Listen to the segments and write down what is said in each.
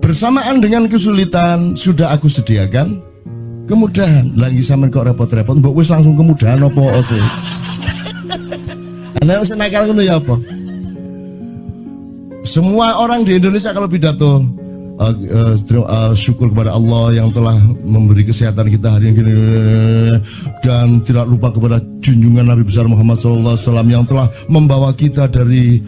Bersamaan dengan kesulitan sudah aku sediakan kemudahan. Lagi sampean kok repot-repot, mbok wis langsung kemudahan apa sih? Ana wis nakal ngono ya apa? Semua orang di Indonesia kalau pidato syukur kepada Allah yang telah memberi kesehatan kita hari ini dan tidak lupa kepada junjungan Nabi besar Muhammad SAW yang telah membawa kita dari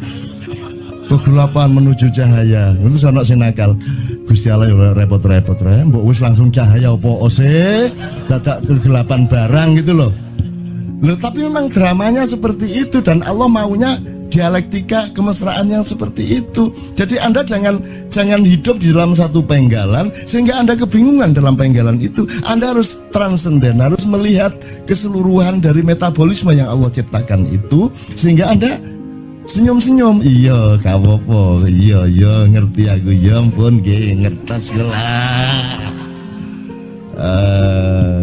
kegelapan menuju cahaya. Itu sono sing nakal. Gusti Allah ya repot-repot mbok wis langsung cahaya apa ose dadak kegelapan barang gitu loh. Loh, tapi memang dramanya seperti itu dan Allah maunya dialektika kemesraan yang seperti itu. Jadi Anda jangan hidup di dalam satu penggalan sehingga Anda kebingungan dalam penggalan itu. Anda harus transenden, harus melihat keseluruhan dari metabolisme yang Allah ciptakan itu sehingga Anda senyum-senyum. Iya, kawopo. Iya, ngerti aku. Ya ampun, nggih, ngertas kula.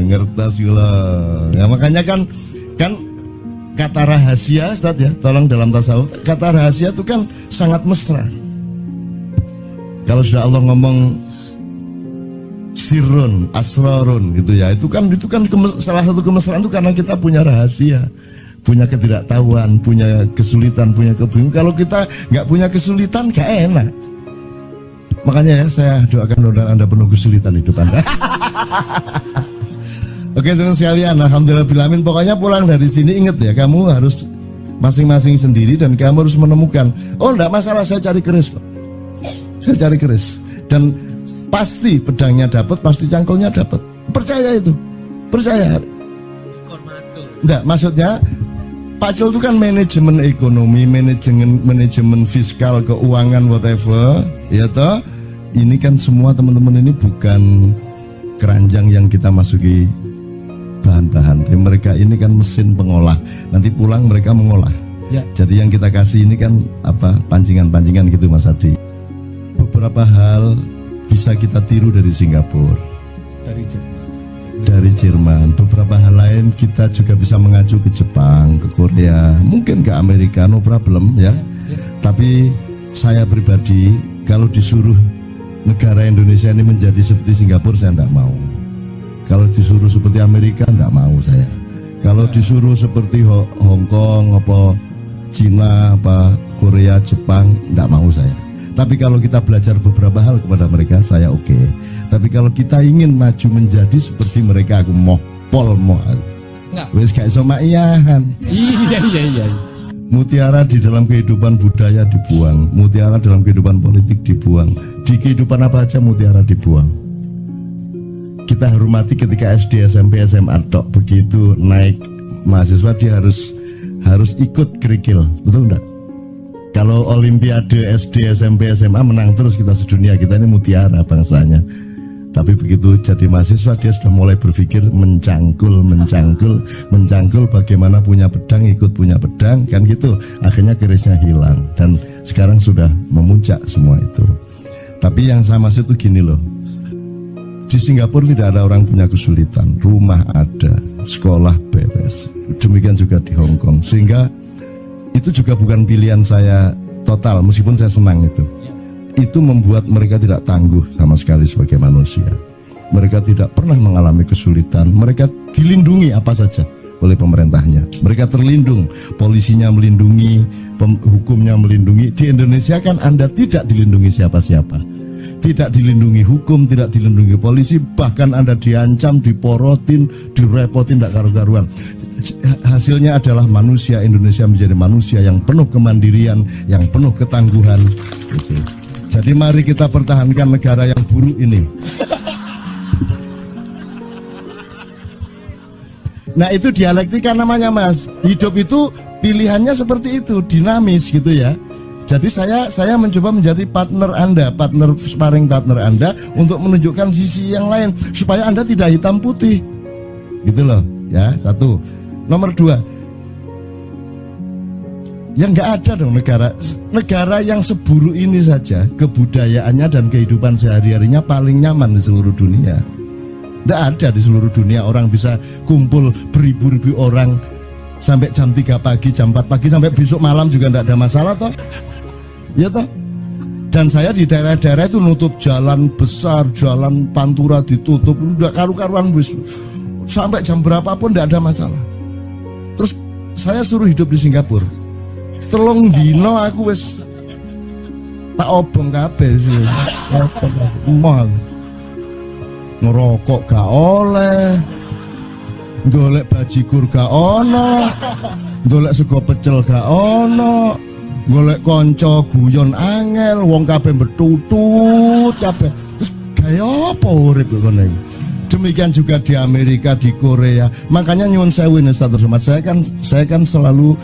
Ngertas kula. Ya makanya kan kata rahasia, Ustaz ya, tolong dalam tasawuf, kata rahasia itu kan sangat mesra. Kalau sudah Allah ngomong sirrun, asrarun gitu ya, itu kan salah satu kemesraan itu karena kita punya rahasia, punya ketidaktahuan, punya kesulitan, punya kebingungan. Kalau kita nggak punya kesulitan, nggak enak. Makanya ya, saya doakan mudah-mudahan Anda penuh kesulitan hidup Anda. Oke teman sekalian, alhamdulillahirrahmanirrahim. Pokoknya pulang dari sini ingat ya, kamu harus masing-masing sendiri dan kamu harus menemukan. Oh enggak masalah, saya cari keris kok. Saya cari keris dan pasti pedangnya dapat, pasti cangkulnya dapat. Percaya itu, percaya. Enggak, maksudnya Pak Cul itu kan manajemen ekonomi, manajemen fiskal, keuangan, whatever, ya toh. Ini kan semua teman-teman ini bukan keranjang yang kita masuki bahan-bahan. Mereka ini kan mesin pengolah. Nanti pulang mereka mengolah. Ya. Jadi yang kita kasih ini kan apa? Pancingan-pancingan gitu Mas Adi. Beberapa hal bisa kita tiru dari Singapura. Dari Jerman. Beberapa hal lain kita juga bisa mengacu ke Jepang, ke Korea, mungkin ke Amerika, no problem ya. Tapi saya pribadi kalau disuruh negara Indonesia ini menjadi seperti Singapura, saya tidak mau. Kalau disuruh seperti Amerika, tidak mau saya. Kalau disuruh seperti Hong Kong, apa Cina, apa Korea, Jepang, tidak mau saya. Tapi kalau kita belajar beberapa hal kepada mereka, saya oke. Tapi kalau kita ingin maju menjadi seperti mereka, aku mau wes kayak sama iyahan. Iya. Mutiara di dalam kehidupan budaya dibuang, mutiara dalam kehidupan politik dibuang, di kehidupan apa aja mutiara dibuang. Kita hormati ketika SD, SMP, SMA tok, begitu naik mahasiswa dia harus ikut kerikil, betul enggak? Kalau Olimpiade SD, SMP, SMA menang terus kita sedunia, kita ini mutiara bangsanya. Tapi begitu jadi mahasiswa dia sudah mulai berpikir mencangkul bagaimana punya pedang ikut punya pedang kan gitu. Akhirnya kerisnya hilang dan sekarang sudah memuncak semua itu. Tapi yang saya maksud itu gini loh. Di Singapura tidak ada orang punya kesulitan, rumah ada, sekolah beres. Demikian juga di Hong Kong. Sehingga itu juga bukan pilihan saya total meskipun saya senang itu. Itu membuat mereka tidak tangguh sama sekali sebagai manusia. Mereka tidak pernah mengalami kesulitan. Mereka dilindungi apa saja oleh pemerintahnya. Mereka terlindung, polisinya melindungi, hukumnya melindungi. Di Indonesia kan Anda tidak dilindungi siapa-siapa. Tidak dilindungi hukum, tidak dilindungi polisi, bahkan Anda diancam, diporotin, direpotin, tidak karu-karuan. Hasilnya adalah manusia Indonesia menjadi manusia yang penuh kemandirian, yang penuh ketangguhan. Jadi mari kita pertahankan negara yang buruk ini. Nah itu dialektika namanya Mas. Hidup itu pilihannya seperti itu, dinamis gitu ya. Jadi saya mencoba menjadi partner Anda, sparring partner Anda untuk menunjukkan sisi yang lain supaya Anda tidak hitam putih. Gitu loh, ya. Satu. Nomor dua. Ya nggak ada dong negara yang seburuk ini saja kebudayaannya dan kehidupan sehari-harinya paling nyaman di seluruh dunia. Nggak ada di seluruh dunia orang bisa kumpul beribu-ribu orang sampai jam 3 pagi, jam 4 pagi sampai besok malam juga nggak ada masalah toh. Ya toh. Dan saya di daerah-daerah itu nutup jalan besar, jalan Pantura ditutup, udah karu-karuan bis. Sampai jam berapapun nggak ada masalah. Terus saya suruh hidup di Singapura. Telung dino aku wis tak obong kabeh sih. Emang ngerokok gak oleh, golek bajigur gak ono, golek sego pecel gak ono, golek konco guyon angel, wong kabeh betutut kabeh. Terus gaya apa urip kene? Demikian juga di Amerika, di Korea. Makanya nyuwun sewu Ustaz Somad, saya kan selalu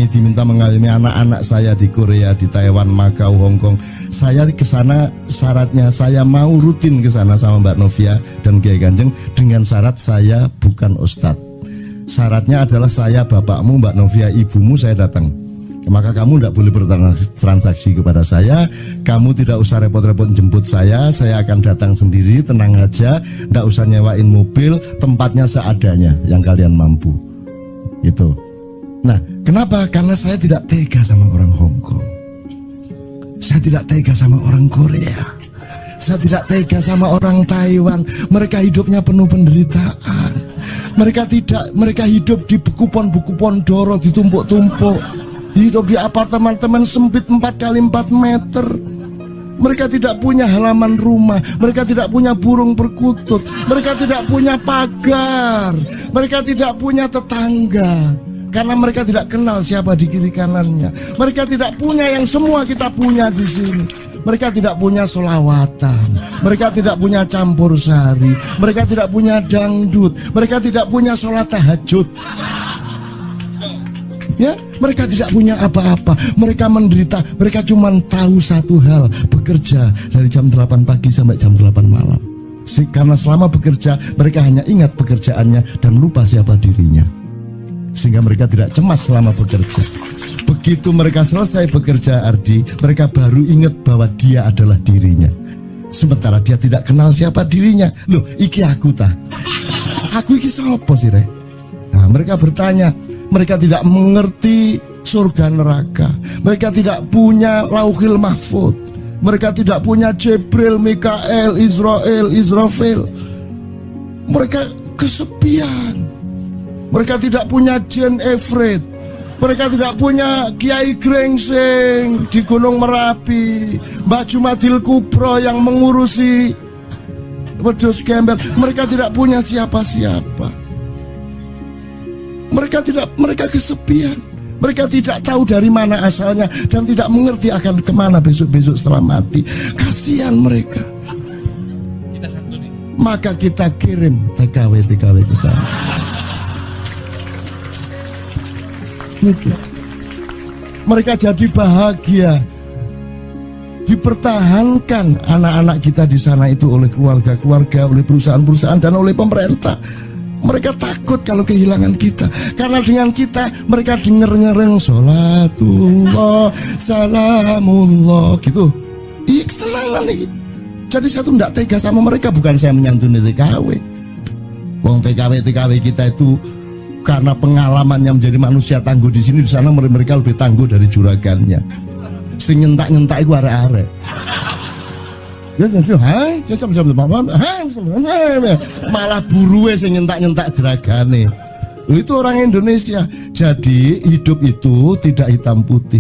diminta mengayomi anak-anak saya di Korea, di Taiwan, Makau, Hong Kong. Saya ke sana syaratnya saya mau rutin ke sana sama Mbak Novia dan Kiai Kanjeng dengan syarat saya bukan ustadz. Syaratnya adalah saya bapakmu, Mbak Novia ibumu, saya datang. Maka kamu tidak boleh bertransaksi kepada saya. Kamu tidak usah repot-repot jemput saya akan datang sendiri, tenang aja. Tidak usah nyewain mobil, tempatnya seadanya yang kalian mampu. Itu. Nah, kenapa? Karena saya tidak tega sama orang Hong Kong. Saya tidak tega sama orang Korea. Saya tidak tega sama orang Taiwan. Mereka hidupnya penuh penderitaan. Mereka hidup di kupon-kupon doro, ditumpuk-tumpuk. Hidup di apartemen sempit 4x4 meter. Mereka tidak punya halaman rumah. Mereka tidak punya burung perkutut. Mereka tidak punya pagar. Mereka tidak punya tetangga. Karena mereka tidak kenal siapa di kiri kanannya. Mereka tidak punya yang semua kita punya di sini. Mereka tidak punya sholawatan. Mereka tidak punya campur sari. Mereka tidak punya dangdut. Mereka tidak punya sholat tahajud. Ya, mereka tidak punya apa-apa. Mereka menderita. Mereka cuma tahu satu hal, bekerja dari jam 8 pagi sampai jam 8 malam. Karena selama bekerja, mereka hanya ingat pekerjaannya dan lupa siapa dirinya. Sehingga mereka tidak cemas selama bekerja. Begitu mereka selesai bekerja, Ardi, mereka baru ingat bahwa dia adalah dirinya. Sementara dia tidak kenal siapa dirinya. Loh, iki aku ta? Aku iki sapa sih, Rek? Nah, mereka bertanya. Mereka tidak mengerti surga neraka. Mereka tidak punya Lauhil Mahfud. Mereka tidak punya Jibril, Mikael, Israfil. Mereka kesepian. Mereka tidak punya Jen Efrit. Mereka tidak punya Kiai Grengsing di Gunung Merapi, Mbak Jumadil Kubro yang mengurusi Wedhus Gembel. Mereka tidak punya siapa-siapa. Mereka kesepian. Mereka tidak tahu dari mana asalnya dan tidak mengerti akan kemana besok-besok setelah mati. Kasihan mereka. Maka kita kirim TKW ke sana. Gitu. Mereka jadi bahagia. Dipertahankan anak-anak kita di sana itu oleh keluarga-keluarga, oleh perusahaan-perusahaan dan oleh pemerintah. Mereka takut kalau kehilangan kita. Karena dengan kita mereka denger-nyereng sholatullah, salamullah gitu. Ih, ketenangan nih. Jadi saya tuh tidak tega sama mereka. Bukan saya menyantuni TKW. Wong TKW kita itu karena pengalamannya menjadi manusia tangguh di sini, di sana mereka lebih tangguh dari juragannya. Sing nyentak-nyentak itu arek-arek. Malah buruwe sing nyentak-nyentak jeragane. Itu orang Indonesia. Jadi hidup itu tidak hitam putih.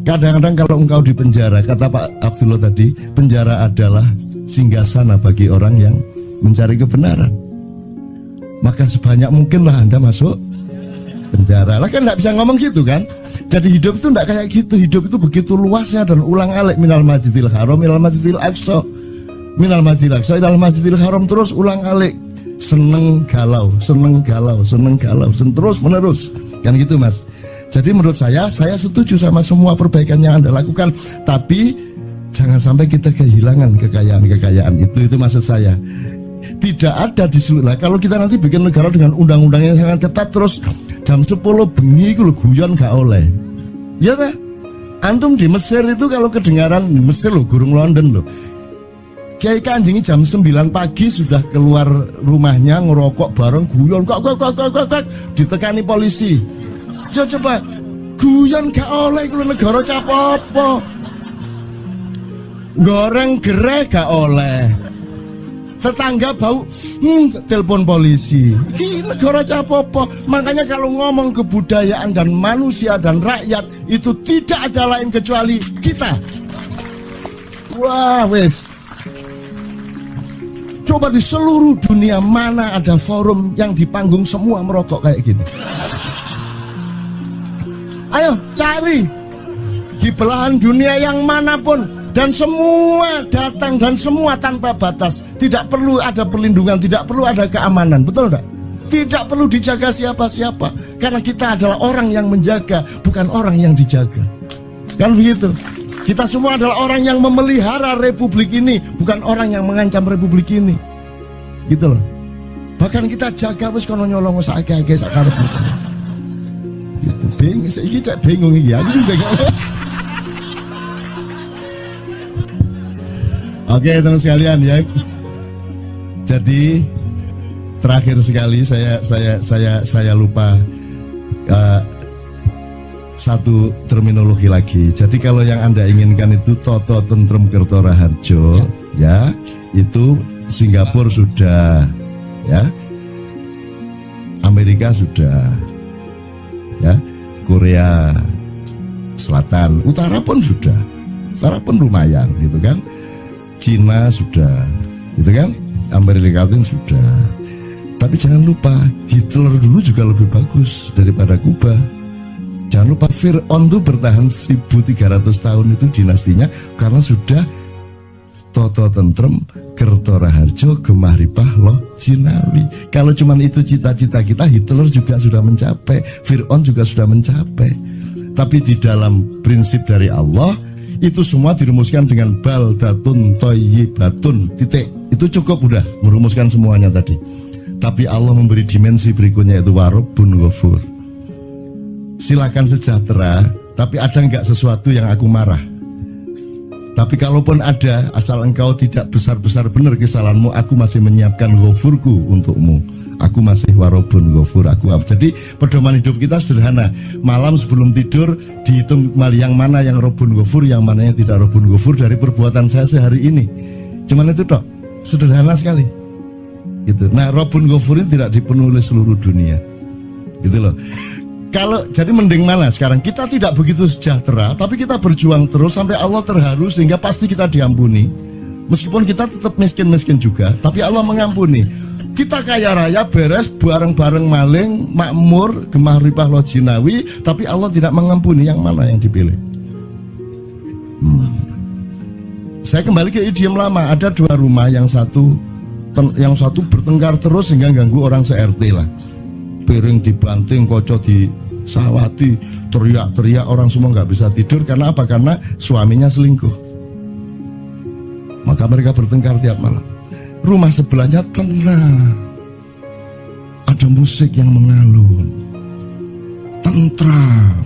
Kadang-kadang kalau engkau di penjara, kata Pak Abdullah tadi, penjara adalah singgasana bagi orang yang mencari kebenaran. Maka sebanyak mungkinlah Anda masuk penjara. Lah kan tidak bisa ngomong gitu kan. Jadi hidup itu tidak kayak gitu. Hidup itu begitu luasnya dan ulang-alik minal masjidil haram minal masjidil aqsa. Minal masjidil aqsa ilal masjidil haram, terus ulang-alik. Seneng galau, terus menerus. Kan gitu Mas. Jadi menurut saya setuju sama semua perbaikan yang Anda lakukan, tapi jangan sampai kita kehilangan kekayaan itu maksud saya. tidak ada di seluruh. Kalau kita nanti bikin negara dengan undang-undang yang sangat ketat, terus jam 10 bengi itu guyon gak oleh. Ya ta? Antum di Mesir itu kalau kedengaran di Mesir loh, gurung London loh. Kiai Kanjeng jam 9 pagi sudah keluar rumahnya ngerokok bareng guyon kok ditekani polisi. Coba guyon gak oleh kalau negara capopo. Goreng gerai gak oleh. Tetangga bau telepon polisi. Ini negara capopo. Makanya kalau ngomong kebudayaan dan manusia dan rakyat itu tidak ada lain kecuali kita. Wah wes. Coba di seluruh dunia mana ada forum yang di panggung semua merokok kayak gini? Ayo cari di belahan dunia yang manapun, dan semua datang dan semua tanpa batas. Tidak perlu ada perlindungan, tidak perlu ada keamanan, betul enggak? Tidak perlu dijaga siapa-siapa, karena kita adalah orang yang menjaga, bukan orang yang dijaga. Kan begitu? Kita semua adalah orang yang memelihara republik ini, bukan orang yang mengancam republik ini. Gitu loh. Bahkan kita jaga wis kono nyolong sakake sakarep. Gitu. Bingung iki cek bingung iki. Aku juga gak. Oke, teman sekalian ya. Jadi terakhir sekali saya lupa satu terminologi lagi. Jadi kalau yang Anda inginkan itu Toto Tentrem Kerto Raharjo, ya, itu Singapura sudah, ya, Amerika sudah, ya, Korea Selatan, Utara pun sudah, Utara pun lumayan, gitu kan, Cina sudah, gitu kan, Amerika Latin sudah. Tapi jangan lupa Hitler dulu juga lebih bagus daripada Kuba. Jangan lupa Fir'aun itu bertahan 1300 tahun itu dinastinya karena sudah Toto Tentrem Kerto Raharjo Gemah Ripah Loh Jinawi. Kalau cuman itu cita-cita kita, Hitler juga sudah mencapai, Fir'aun juga sudah mencapai. Tapi di dalam prinsip dari Allah itu semua dirumuskan dengan baldatun thayyibatun, titik. Itu cukup udah merumuskan semuanya tadi. Tapi Allah memberi dimensi berikutnya, yaitu Warabbun Ghafur. Silakan sejahtera, tapi ada enggak sesuatu yang aku marah? Tapi kalaupun ada, asal engkau tidak besar-besar benar kesalahanmu, aku masih menyiapkan ghafurku untukmu. Aku masih Warabbun Ghafur, aku. Jadi pedoman hidup kita sederhana. Malam sebelum tidur dihitung yang mana yang Rabbun Ghafur, yang mana yang tidak Rabbun Ghafur dari perbuatan saya sehari ini. Cuman itu tok, sederhana sekali. Gitu. Nah, Rabbun Ghafur ini tidak dipenuhi oleh seluruh dunia. Gitu loh. Kalau jadi mending mana sekarang? Kita tidak begitu sejahtera, tapi kita berjuang terus sampai Allah terharu sehingga pasti kita diampuni. Meskipun kita tetap miskin-miskin juga, tapi Allah mengampuni. Kita kaya raya, beres, bareng-bareng maling, makmur, Gemah Ripah Loh Jinawi, tapi Allah tidak mengampuni. Yang mana yang dipilih? Saya kembali ke idiom lama. Ada dua rumah, yang satu bertengkar terus sehingga ganggu orang se-RT lah. Piring dibanting, kocok disawati, teriak-teriak, orang semua nggak bisa tidur. Karena apa? Karena suaminya selingkuh. Maka mereka bertengkar tiap malam. Rumah sebelahnya tenang, ada musik yang mengalun, tentram.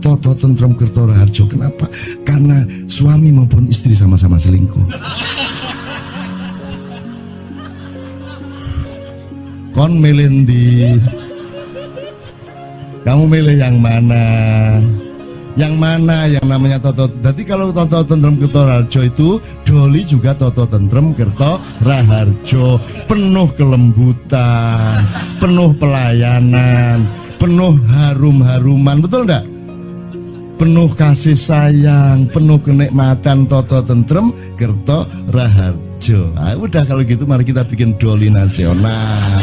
Toto Tentrem Kerto Raharjo. Kenapa? Karena suami maupun istri sama-sama selingkuh. Kon milih di, kamu milih yang mana? Yang mana yang namanya Toto? Jadi kalau Toto Tentrem Kerto Raharjo itu, Doli juga Toto Tentrem Kerto Raharjo. Penuh kelembutan, penuh pelayanan, penuh harum-haruman, betul enggak? Penuh kasih sayang, penuh kenikmatan. Toto Tentrem Kerto Raharjo. Udah kalau gitu mari kita bikin Doli nasional.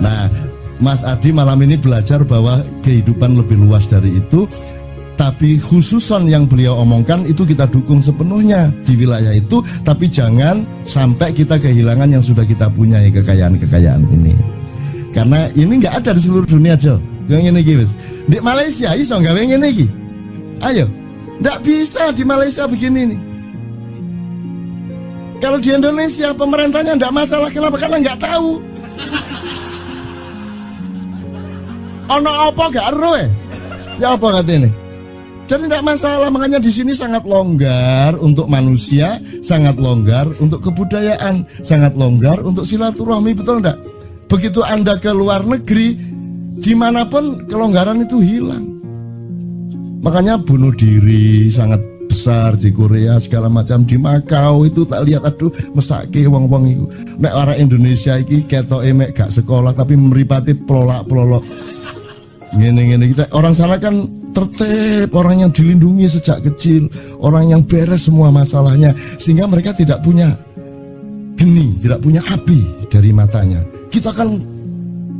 Nah, Mas Adi malam ini belajar bahwa kehidupan lebih luas dari itu. Tapi khususon yang beliau omongkan itu kita dukung sepenuhnya di wilayah itu. Tapi jangan sampai kita kehilangan yang sudah kita punya, kekayaan-kekayaan ini. Karena ini nggak ada di seluruh dunia, Jo. Yang ini guys. Di Malaysia iso nggak pengen ini? Ayo, nggak bisa di Malaysia begini nih. Kalau di Indonesia pemerintahnya enggak masalah, kenapa? Karena enggak tahu. Ono apa gak ero ya apa katanya? Jadi enggak masalah, makanya di sini sangat longgar untuk manusia, sangat longgar untuk kebudayaan, sangat longgar untuk silaturahmi, betul enggak? Begitu Anda ke luar negeri, dimanapun kelonggaran itu hilang. Makanya bunuh diri sangat besar di Korea, segala macam. Di Makau itu tak lihat, aduh mesake wong-wong itu. Nek orang Indonesia iki ketoke mek gak sekolah tapi meripati pelolak-pelolok. Ngene-ngene kita. Orang sana kan tertib, orang yang dilindungi sejak kecil, orang yang beres semua masalahnya, sehingga mereka tidak punya geni, tidak punya api dari matanya. Kita kan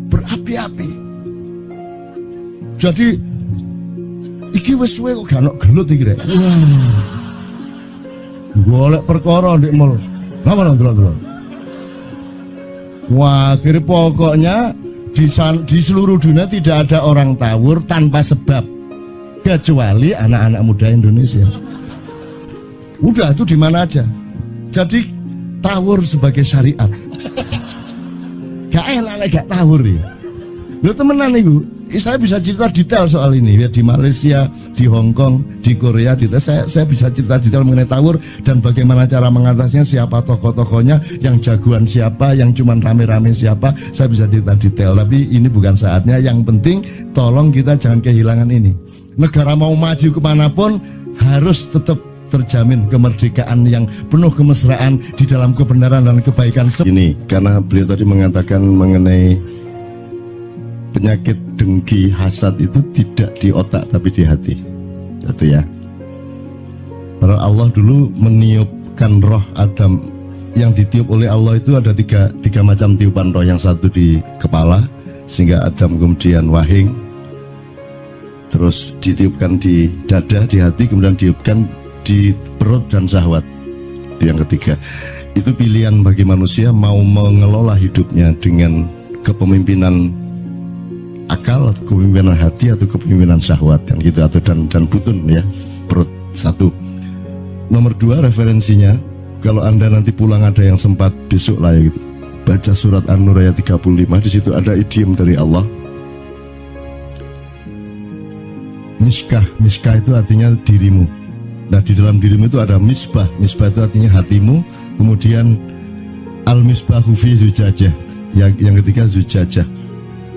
berapi-api. Jadi iki wis suwe kok gak ono gelut iki rek. Wah. Golek perkara ndek mall. Lama ndelok. Wah, akhirnya pokoknya di seluruh dunia tidak ada orang tawur tanpa sebab, kecuali anak-anak muda Indonesia. Udah itu di mana aja. Jadi tawur sebagai syariat. Gak enak gak tawur ya. Lho temenan iku. Saya bisa cerita detail soal ini ya, di Malaysia, di Hong Kong, di Korea, saya bisa cerita detail mengenai tawur dan bagaimana cara mengatasinya, siapa tokoh-tokohnya, yang jagoan siapa, yang cuman rame-rame siapa, saya bisa cerita detail. Tapi ini bukan saatnya. Yang penting tolong kita jangan kehilangan ini. Negara mau maju kemanapun harus tetap terjamin kemerdekaan yang penuh kemesraan di dalam kebenaran dan kebaikan. Ini karena beliau tadi mengatakan mengenai penyakit dengki, hasad itu tidak di otak tapi di hati. Itu ya. Padahal Allah dulu meniupkan roh Adam, yang ditiup oleh Allah itu ada tiga macam tiupan roh. Yang satu di kepala sehingga Adam kemudian wahing, terus ditiupkan di dada, di hati, kemudian ditiupkan di perut dan syahwat. Itu yang ketiga. Itu pilihan bagi manusia mau mengelola hidupnya dengan kepemimpinan akal atau kepemimpinan hati atau kepemimpinan syahwat kan gitu, atau dan butun ya, perut. Satu. Nomor dua, referensinya kalau Anda nanti pulang ada yang sempat besok lah ya gitu, baca surat An-Nur ayat 35. Di situ ada idiom dari Allah. Miskah itu artinya dirimu. Nah di dalam dirimu itu ada misbah. Misbah itu artinya hatimu. Kemudian al-misbahu fi zujajah. Yang ketiga zujajah.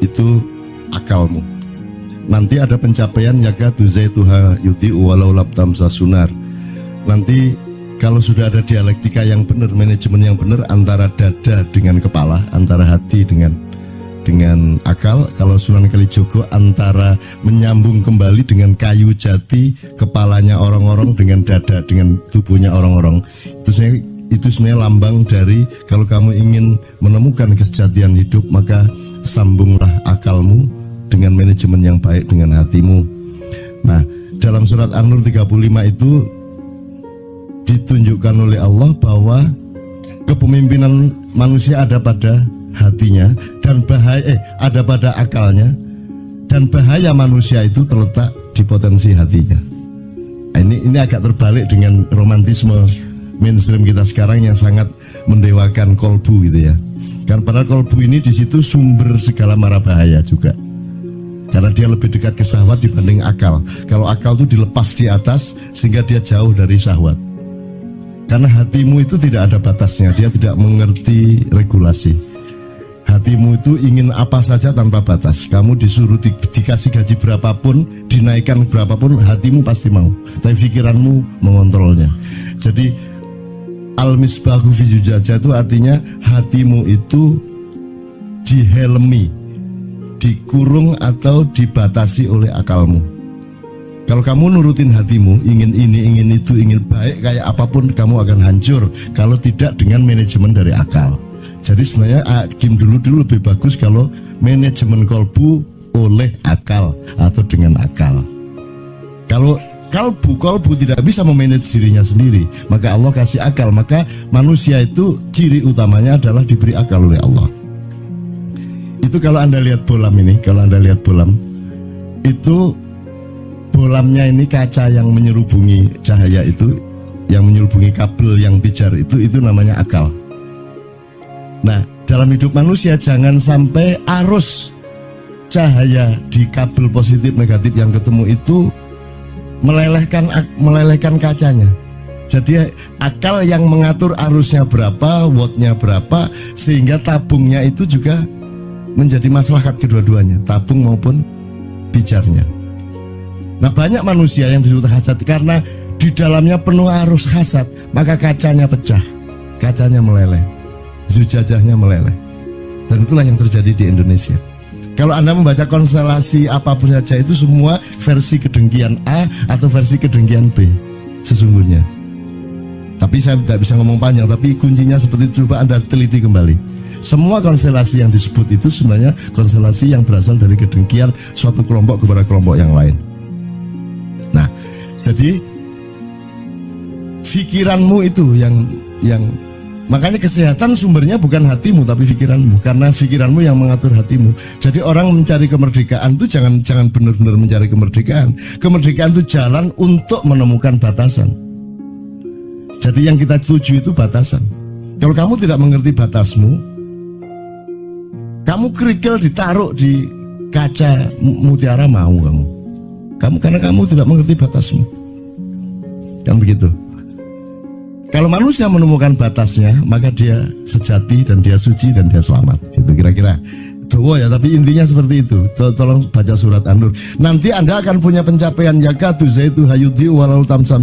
Itu akalmu. Nanti ada pencapaian yakatu zaituha yuti walau lam tamsa sunar. Nanti kalau sudah ada dialektika yang benar, manajemen yang benar antara dada dengan kepala, antara hati dengan akal. Kalau Sunan Kalijogo antara menyambung kembali dengan kayu jati, kepalanya orang-orang dengan dada, dengan tubuhnya orang-orang. Itu sebenarnya lambang dari kalau kamu ingin menemukan kesejatian hidup, maka sambunglah akalmu dengan manajemen yang baik dengan hatimu. Nah, dalam surat An-Nur 35 itu ditunjukkan oleh Allah bahwa kepemimpinan manusia ada pada hatinya dan bahaya ada pada akalnya, dan bahaya manusia itu terletak di potensi hatinya. Ini agak terbalik dengan romantisme mainstream kita sekarang yang sangat mendewakan kolbu gitu ya. Kan padahal kolbu ini di situ sumber segala mara bahaya juga. Karena dia lebih dekat ke syahwat dibanding akal. Kalau akal itu dilepas di atas sehingga dia jauh dari syahwat. Karena hatimu itu tidak ada batasnya, dia tidak mengerti regulasi. Hatimu itu ingin apa saja tanpa batas. Kamu disuruh dikasih gaji berapapun, dinaikkan berapapun, hatimu pasti mau. Tapi pikiranmu mengontrolnya. Jadi al-misbahu fi zujajah itu artinya hatimu itu dihelmi, dikurung atau dibatasi oleh akalmu. Kalau kamu nurutin hatimu, ingin ini, ingin itu, ingin baik, kayak apapun kamu akan hancur kalau tidak dengan manajemen dari akal. Jadi sebenarnya Kim dulu lebih bagus kalau manajemen kolbu oleh akal atau dengan akal. Kalau kolbu tidak bisa memanage dirinya sendiri, maka Allah kasih akal. Maka manusia itu ciri utamanya adalah diberi akal oleh Allah. Itu kalau Anda lihat bolam ini, itu bolamnya ini kaca yang menyerubungi cahaya itu yang menyelubungi kabel yang pijar itu namanya akal. Nah, dalam hidup manusia jangan sampai arus cahaya di kabel positif negatif yang ketemu itu melelehkan kacanya. Jadi akal yang mengatur arusnya berapa, wattnya berapa, sehingga tabungnya itu juga menjadi maslahat kedua-duanya, tabung maupun pijarnya. Nah, banyak manusia yang disebut hasad karena di dalamnya penuh arus hasad, maka kacanya pecah, kacanya meleleh, zujajahnya meleleh. Dan itulah yang terjadi di Indonesia. Kalau Anda membaca konstelasi apapun saja itu semua versi kedengkian A atau versi kedengkian B sesungguhnya. Tapi saya tidak bisa ngomong panjang, tapi kuncinya seperti itu, coba Anda teliti kembali. Semua konstelasi yang disebut itu sebenarnya konstelasi yang berasal dari kedengkian suatu kelompok kepada kelompok yang lain. Nah, jadi pikiranmu itu yang makanya kesehatan sumbernya bukan hatimu tapi pikiranmu, karena pikiranmu yang mengatur hatimu. Jadi orang mencari kemerdekaan itu jangan benar-benar mencari kemerdekaan. Kemerdekaan itu jalan untuk menemukan batasan. Jadi yang kita tuju itu batasan. Kalau kamu tidak mengerti batasmu, kamu kerikil ditaruh di kaca mutiara mau kamu karena kamu tidak mengerti batasmu. Kan begitu. Kalau manusia menemukan batasnya, maka dia sejati dan dia suci dan dia selamat. Itu kira-kira. Doa ya, tapi intinya seperti itu. Tolong baca surat An-Nur. Nanti Anda akan punya pencapaian yakatu zaitu hayudi walau tamsa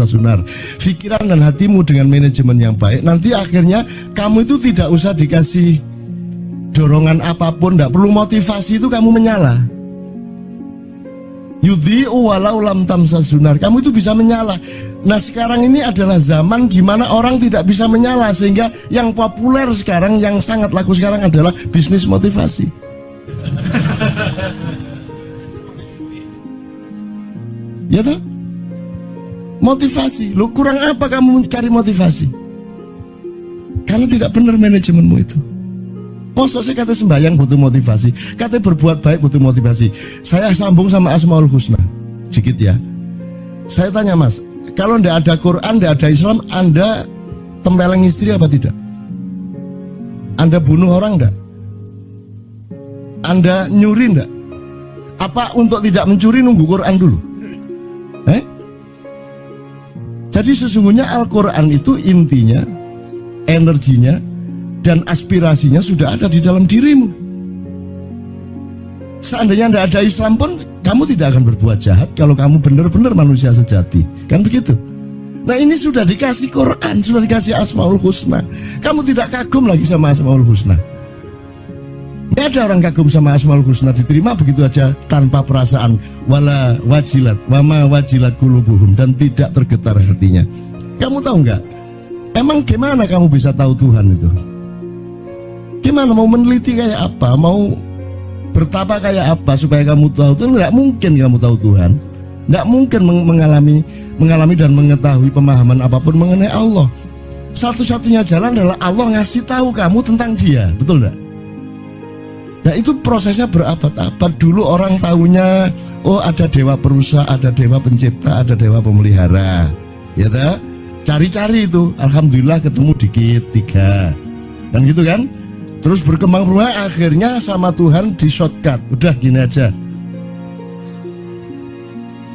sunar. Pikiran dan hatimu dengan manajemen yang baik, nanti akhirnya kamu itu tidak usah dikasih dorongan apapun, tidak perlu motivasi, itu kamu menyala. Yudi walau lam tamsa sunar, kamu itu bisa menyala. Nah, sekarang ini adalah zaman di mana orang tidak bisa menyala, sehingga yang populer sekarang, yang sangat laku sekarang adalah bisnis motivasi. Ya toh? Motivasi. Lu kurang apa kamu cari motivasi? Karena tidak benar manajemenmu itu. Masa sih kata sembahyang butuh motivasi, kata berbuat baik butuh motivasi. Saya sambung sama Asmaul Husna sedikit ya. Saya tanya Mas, kalau ndak ada Quran, ndak ada Islam, Anda tempeleng istri apa tidak? Anda bunuh orang ndak? Anda nyuri ndak? Apa untuk tidak mencuri nunggu Quran dulu? Jadi sesungguhnya Al-Quran itu intinya, energinya dan aspirasinya sudah ada di dalam dirimu. Seandainya tidak ada Islam pun, kamu tidak akan berbuat jahat kalau kamu benar-benar manusia sejati. Kan begitu? Nah, ini sudah dikasih Quran, sudah dikasih Asmaul Husna. Kamu tidak kagum lagi sama Asmaul Husna. Tidak ada orang kagum sama Asmaul Husna, diterima begitu aja tanpa perasaan. Wala wajilat, wama wajilat kulubuhum, dan tidak tergetar hatinya. Kamu tahu nggak? Emang gimana kamu bisa tahu Tuhan itu? Gimana mau meneliti kayak apa, mau bertapa kayak apa supaya kamu tahu Tuhan? Tidak mungkin kamu tahu Tuhan. Tidak mungkin mengalami dan mengetahui pemahaman apapun mengenai Allah. Satu-satunya jalan adalah Allah ngasih tahu kamu tentang Dia, betul tidak? Nah, itu prosesnya berabad-abad. Dulu orang tahunya, oh ada dewa perusa, ada dewa pencipta, ada dewa pemelihara, ya tak? Cari-cari itu, alhamdulillah ketemu dikit 3, kan gitu kan? Terus berkembang akhirnya sama Tuhan di shortcut. Udah gini aja.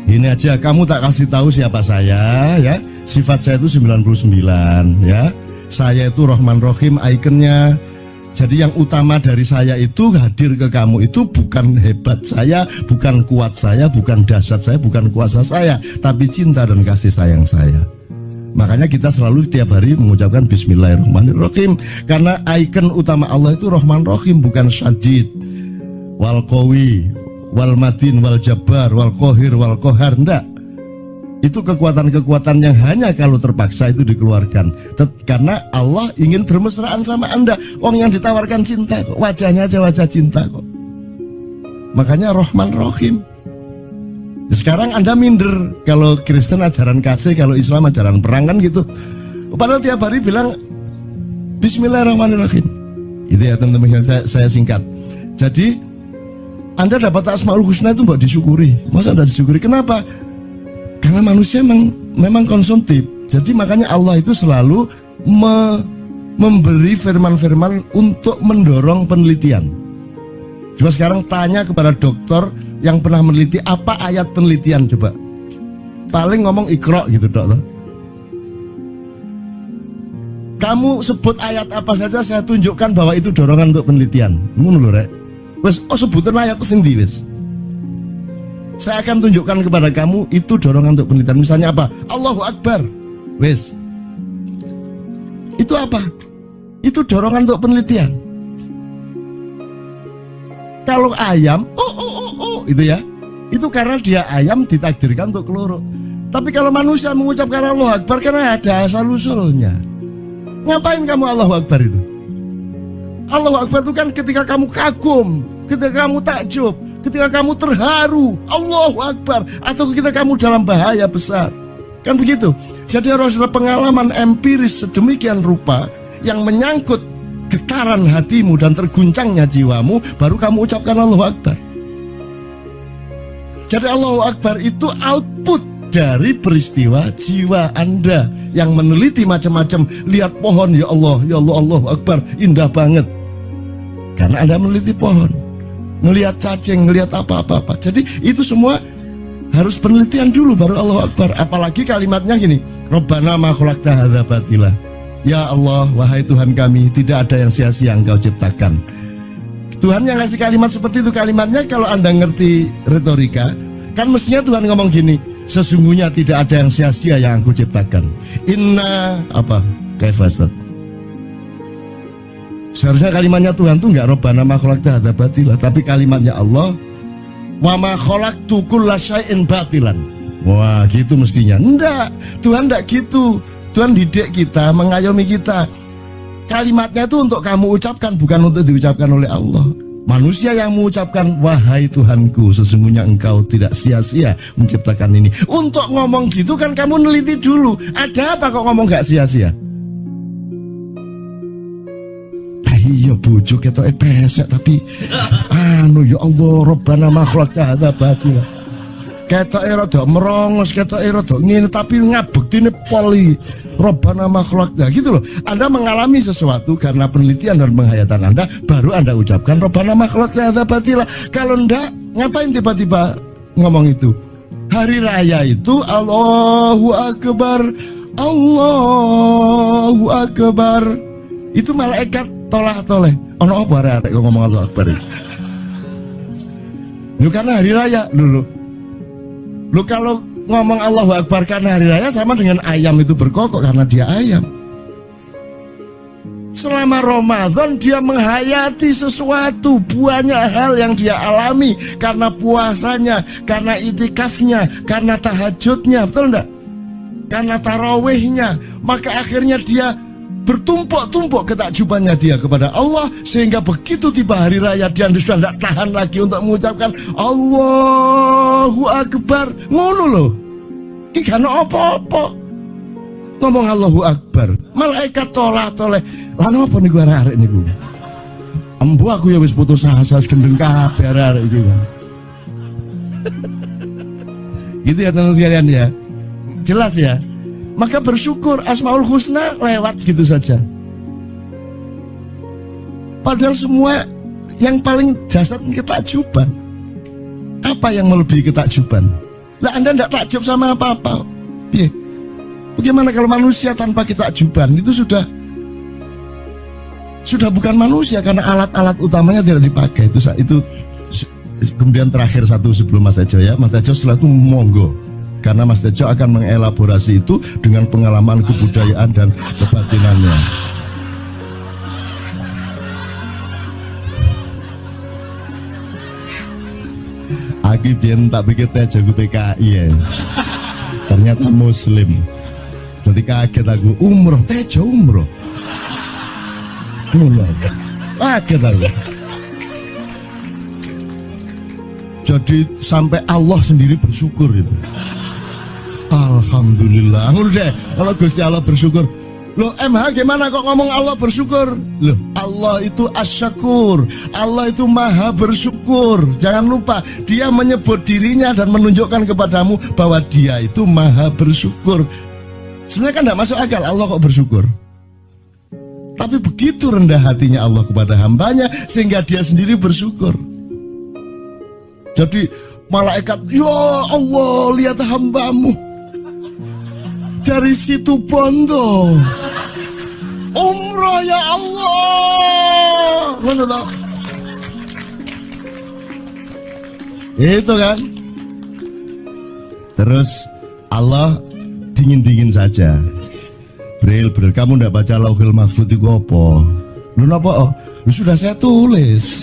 Gini aja, kamu tak kasih tahu siapa saya ya. Sifat saya itu 99 ya. Saya itu Rahman Rahim ikonnya. Jadi yang utama dari saya itu hadir ke kamu itu bukan hebat saya, bukan kuat saya, bukan dahsyat saya, bukan kuasa saya, tapi cinta dan kasih sayang saya. Makanya kita selalu tiap hari mengucapkan Bismillahirrahmanirrahim, karena ikon utama Allah itu Rahman Rahim, bukan Syadid, wal Qawi, wal Matin, wal Jabbar, wal Qahir, wal Qahar. Enggak. Itu kekuatan-kekuatan yang hanya kalau terpaksa itu dikeluarkan. Karena Allah ingin bermesraan sama Anda. Orang yang ditawarkan cinta kok, wajahnya aja wajah cinta kok. Makanya Rahman Rahim. Sekarang Anda minder, kalau Kristen ajaran kasih, kalau Islam ajaran perang, kan gitu. Padahal tiap hari bilang Bismillahirrahmanirrahim. Itu ya teman-teman, saya singkat. Jadi Anda dapat Asmaul Husna itu mbak disyukuri. Masa Anda disyukuri? Kenapa? Karena manusia memang konsumtif. Jadi makanya Allah itu selalu memberi firman-firman untuk mendorong penelitian. Coba sekarang tanya kepada dokter yang pernah meneliti, apa ayat penelitian coba. Paling ngomong Iqra gitu dokter. Kamu sebut ayat apa saja, saya tunjukkan bahwa itu dorongan untuk penelitian. Ngono lho rek. Wes sebutan ayat sendiri wes. Saya akan tunjukkan kepada kamu itu dorongan untuk penelitian. Misalnya apa? Allahu Akbar. Wes. Itu apa? Itu dorongan untuk penelitian. Kalau ayam, itu ya. Itu karena dia ayam ditakdirkan untuk keloro. Tapi kalau manusia mengucapkan Allahu Akbar karena ada asal usulnya. Ngapain kamu Allahu Akbar itu? Allahu Akbar itu kan ketika kamu kagum, ketika kamu takjub, ketika kamu terharu, Allahu Akbar, atau ketika kamu dalam bahaya besar. Kan begitu. Jadi harus ada pengalaman empiris sedemikian rupa yang menyangkut getaran hatimu dan terguncangnya jiwamu, baru kamu ucapkan Allahu Akbar. Jadi Allahu Akbar itu output dari peristiwa jiwa Anda yang meneliti macam-macam. Lihat pohon, ya Allah, Allahu Akbar, indah banget. Karena Anda meneliti pohon, ngelihat cacing, ngelihat apa-apa. Jadi itu semua harus penelitian dulu baru Allahu Akbar. Apalagi kalimatnya gini, Rabbana ma khalaqta hadza batila. Ya Allah, wahai Tuhan kami, tidak ada yang sia-sia Engkau ciptakan. Tuhan yang ngasih kalimat seperti itu. Kalimatnya kalau Anda ngerti retorika, kan mestinya Tuhan ngomong gini, sesungguhnya tidak ada yang sia-sia yang Aku ciptakan. Inna apa? Kaifastat. Seharusnya kalimatnya Tuhan tuh enggak Rabbana ma khalaqta hadza batila, tapi kalimatnya Allah, wa ma khalaqtu kulla syai'in batilan. Wah, gitu mestinya. Enggak, Tuhan enggak gitu. Tuhan didik kita, mengayomi kita. Kalimatnya itu untuk kamu ucapkan, bukan untuk diucapkan oleh Allah. Manusia yang mengucapkan, wahai Tuhanku, sesungguhnya Engkau tidak sia-sia menciptakan ini. Untuk ngomong gitu kan kamu neliti dulu. Ada apa kok ngomong gak sia-sia? Iya bojo ketoke pesek tapi ya Allah, Rabbana ma khalaqta hadza batila. Ketoke rada merongos, ketoke rada ngene tapi ngabektine poli. Rabbana ma khalaqta gitu loh. Anda mengalami sesuatu karena penelitian dan penghayatan Anda, baru Anda ucapkan Rabbana ma khalaqta hadza batila. Kalau enggak, ngapain tiba-tiba ngomong itu? Hari raya itu Allahu Akbar, Allahu Akbar. Itu malaikat tolah-toleh. Ono apa arek kok ngomong Allahu Akbar? Lu karena hari raya dulu. Lu kalau ngomong Allahu Akbar karena hari raya sama dengan ayam itu berkokok karena dia ayam. Selama Ramadan dia menghayati sesuatu, banyak hal yang dia alami karena puasanya, karena itikafnya, karena tahajudnya, betul enggak? Karena tarawihnya, maka akhirnya dia bertumpuk-tumpuk ketakjubannya dia kepada Allah, sehingga begitu tiba hari raya dia sudah tidak tahan lagi untuk mengucapkan Allahu Akbar. Ngono loh, iki kan apa-apa ngomong Allahu Akbar, malaikat toleh-toleh. Lan apa niku arek niku? Embu aku ya wis putus asa, gendeng kabeh arek iki. Gitu ya teman-teman sekalian ya. Jelas ya. Maka bersyukur, Asmaul Husna lewat gitu saja. Padahal semua yang paling dasar ketakjuban. Apa yang melebihi ketakjuban? Lah Anda tidak takjub sama apa-apa. Bagaimana kalau manusia tanpa ketakjuban? Itu sudah bukan manusia, karena alat-alat utamanya tidak dipakai. Itu kemudian terakhir satu sebelum Mas Tejo ya. Mas Tejo setelah itu monggo. Karena Mas Tejo akan mengelaborasi itu dengan pengalaman kebudayaan dan kebatinannya. Aku biar tak pikir Tejo ke PKI ya. Ternyata Muslim. Jadi kaget aku, umroh, Tejo umroh. Kaget aku. Jadi sampai Allah sendiri bersyukur itu. Alhamdulillah. Udah, kalau Gusti Allah bersyukur. Loh MH gimana kok ngomong Allah bersyukur? Loh, Allah itu asyakur. Allah itu maha bersyukur. Jangan lupa, dia menyebut dirinya dan menunjukkan kepadamu bahwa dia itu maha bersyukur. Sebenarnya kan tidak masuk akal, Allah kok bersyukur. Tapi begitu rendah hatinya Allah kepada hambanya sehingga dia sendiri bersyukur. Jadi malaikat, ya Allah, lihat hambamu dari situ Bondo umroh ya Allah. Mana tahu? Itu kan. Terus Allah dingin-dingin saja. Bril, kamu ndak baca Lauhul Mahfuz itu apa? Lu napa? Oh, sudah saya tulis.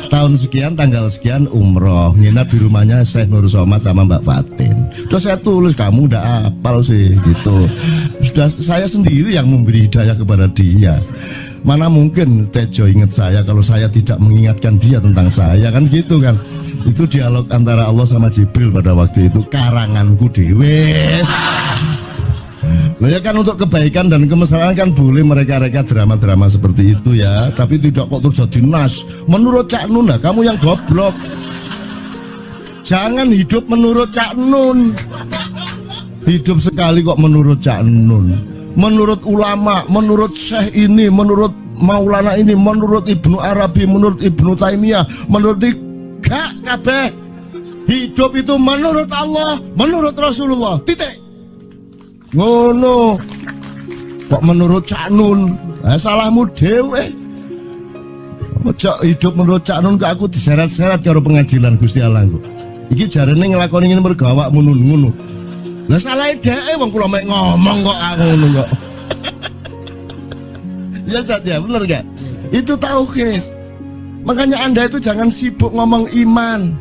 Tahun sekian, tanggal sekian umroh, nginap di rumahnya Syekh Nur Somad sama Mbak Fatin. Sudah saya tulis, kamu ndak hafal sih gitu. Sudah saya sendiri yang memberi hidayah kepada dia. Mana mungkin Tejo ingat saya kalau saya tidak mengingatkan dia tentang saya, kan gitu kan. Itu dialog antara Allah sama Jibril pada waktu itu, karanganku dewe. Loh ya kan, untuk kebaikan dan kemesraan kan boleh mereka-reka drama-drama seperti itu ya. Tapi tidak kok terus jadi nas. Menurut Cak Nun, nah, kamu yang goblok. Jangan hidup menurut Cak Nun. Hidup sekali kok menurut Cak Nun. Menurut ulama, menurut Syekh ini, menurut Maulana ini, menurut Ibnu Arabi, menurut Ibnu Taimiyah, menurut gak kabeh. Hidup itu menurut Allah, menurut Rasulullah. Titik. Ngono. Kok menurut Cak Nun? Salahmu dhewe. Ojo hidup menurut Cak Nun ke aku diseret-seret karo pengadilan Gusti Allah kok. Iki jarene nglakoni ngene mergo awakmu ngono. Lah salahe dheke wong kula mek ngomong kok ngono kok. Ya saja, bener gak? Itu tauhid. Makanya Anda itu jangan sibuk ngomong iman.